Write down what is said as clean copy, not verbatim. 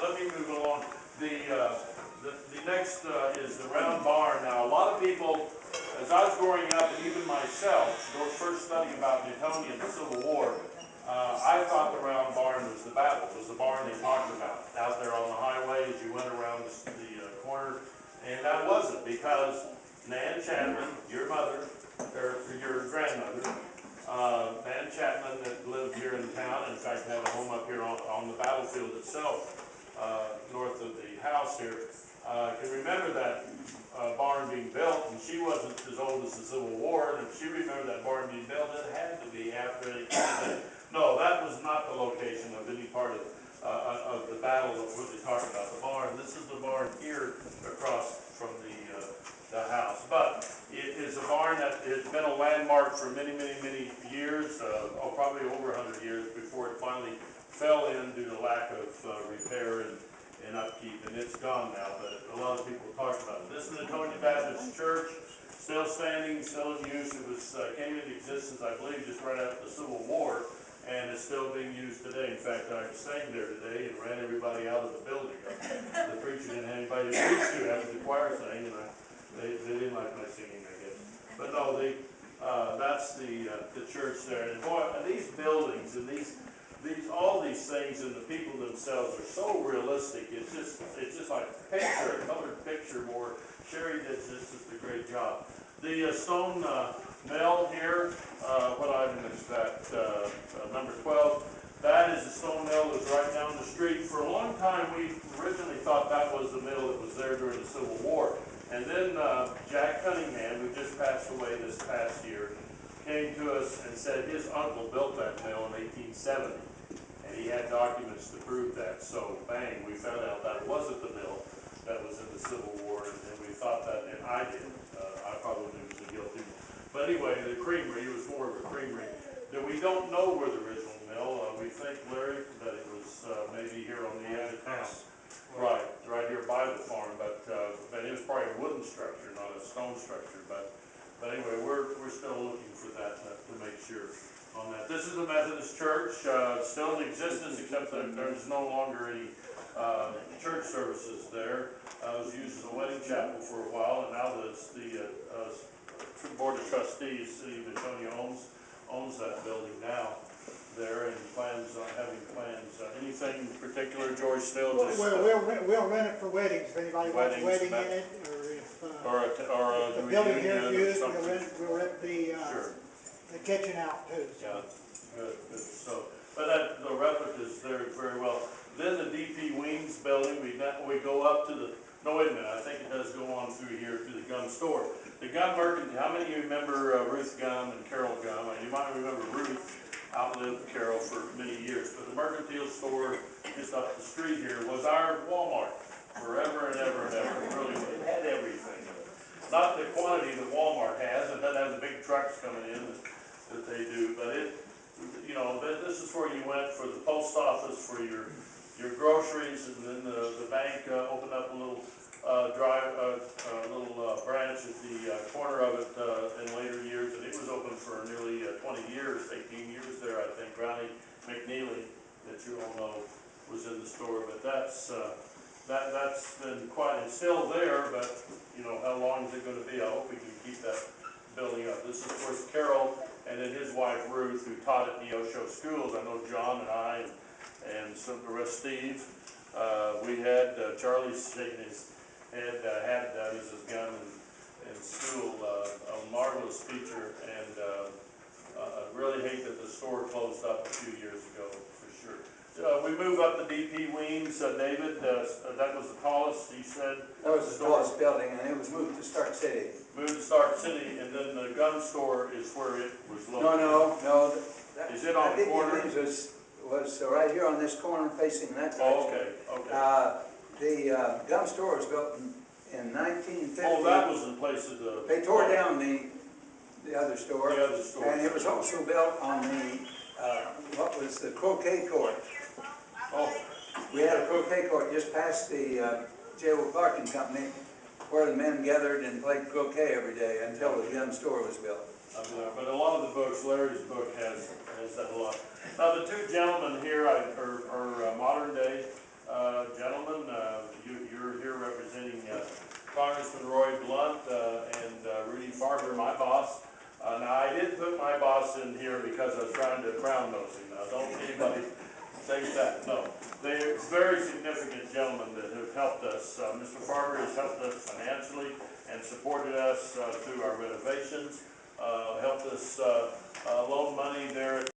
Let me move along. The next is the round barn. Now, a lot of people, as I was growing up, and even myself, first studying about Newtonia and the Civil War, I thought the round barn was the battle, was the barn they talked about out there on the highway as you went around the corner. And that wasn't, because Nan Chapman, your mother, or your grandmother, Nan Chapman, that lived here in town, in fact had a home up here on the battlefield itself, north of the house here, can remember that barn being built, and she wasn't as old as the Civil War, and if she remembered that barn being built, it had to be after any kind of. No, that was not the location of any part of the battle of what they talked about, the barn. This is the barn here across from the house. But it is a barn that has been a landmark for many, many, many years, probably over 100 years before it finally fell in due to lack of repair and upkeep, and it's gone now, but a lot of people talk about it. This is the Newtonia Baptist Church, still standing, still in use. It was came into existence, I believe, just right after the Civil War, and it's still being used today. In fact, I sang there today and ran everybody out of the building. The preacher didn't have anybody to preach to after the choir sang, and they didn't like my singing, I guess. But no, that's the church there. And boy, these buildings and all these things and the people themselves are so realistic. It's just like a colored picture more. Sherry did just a great job. The stone mill here, what item is that? Number 12. That is the stone mill that was right down the street. For a long time, we originally thought that was the mill that was there during the Civil War. And then Jack Cunningham, who just passed away this past year, came to us and said his uncle built that mill in 1870. And he had documents to prove that. So, bang, we found out that wasn't the mill that was in the Civil War, and we thought that, and I did. I probably was the guilty one. But anyway, the creamery, it was more of a creamery. We don't know where the original mill, we think, Larry, that it was maybe here on the edge of town. Right here by the farm, but it was probably a wooden structure, not a stone structure. But anyway, we're still looking for that to make sure on that. This is the Methodist Church, still in existence, except that there's no longer any church services there. It was used as a wedding chapel for a while, and now the Board of Trustees, City of Newtonia owns that building now there, and plans on having plans. Anything in particular, George, still just... We'll rent it for weddings, if anybody wants a wedding in it, or if the building here is used, we'll rent the kitchen out too. So. Yeah, good. So, but the replicas there very well. Then the DP Wings building, we go up to the... No, wait a minute, I think it does go on through here to the gum store. The gum merchant, how many of you remember Ruth Gum and Carol Gum? You might remember Ruth outlived Carol for many years, but the mercantile store just up the street here was our Walmart forever and ever and ever. Really, it had everything. Not the quantity that Walmart has. It doesn't have the big trucks coming in that they do, but this is where you went for the post office, for your groceries, and then the bank opened up a little branch at the corner of it in later years, and it was open for nearly 20 years, 18 years there, I think. Ronnie McNeely, that you all know, was in the store, but that's been quite, it's still there, but how long is it going to be? I hope we can keep that building up. This is, of course, Carol and then his wife Ruth, who taught at the Osho schools. I know John and I and some of the rest, Steve. We had Charlie shaking his head, had his gun in school, a marvelous teacher, and I really hate that the store closed up a few years ago, for sure. We move up the DP Wings, David, that was the tallest, he said. That was the tallest building, and it was moved to Stark City. Moved to Stark City, and then the gun store is where it was located. No. Is it on the corner? Was right here on this corner facing that direction. Oh, okay. The gun store was built in 1950. Oh, that was in place of the... They tore down the other store. The other store. And it was also built on the, what was the croquet court. Oh. We had a croquet court just past the J.O. Clark and Company, where the men gathered and played croquet every day until the gun store was built. But a lot of the books, Larry's book has that a lot. Now the two gentlemen here are modern day. gentlemen, you're here representing Congressman Roy Blunt and Rudy Farber, my boss. Now, I did put my boss in here because I was trying to crown nose him. Now, don't anybody think that. No. They're very significant gentlemen that have helped us. Mr. Farber has helped us financially and supported us through our renovations, helped us loan money there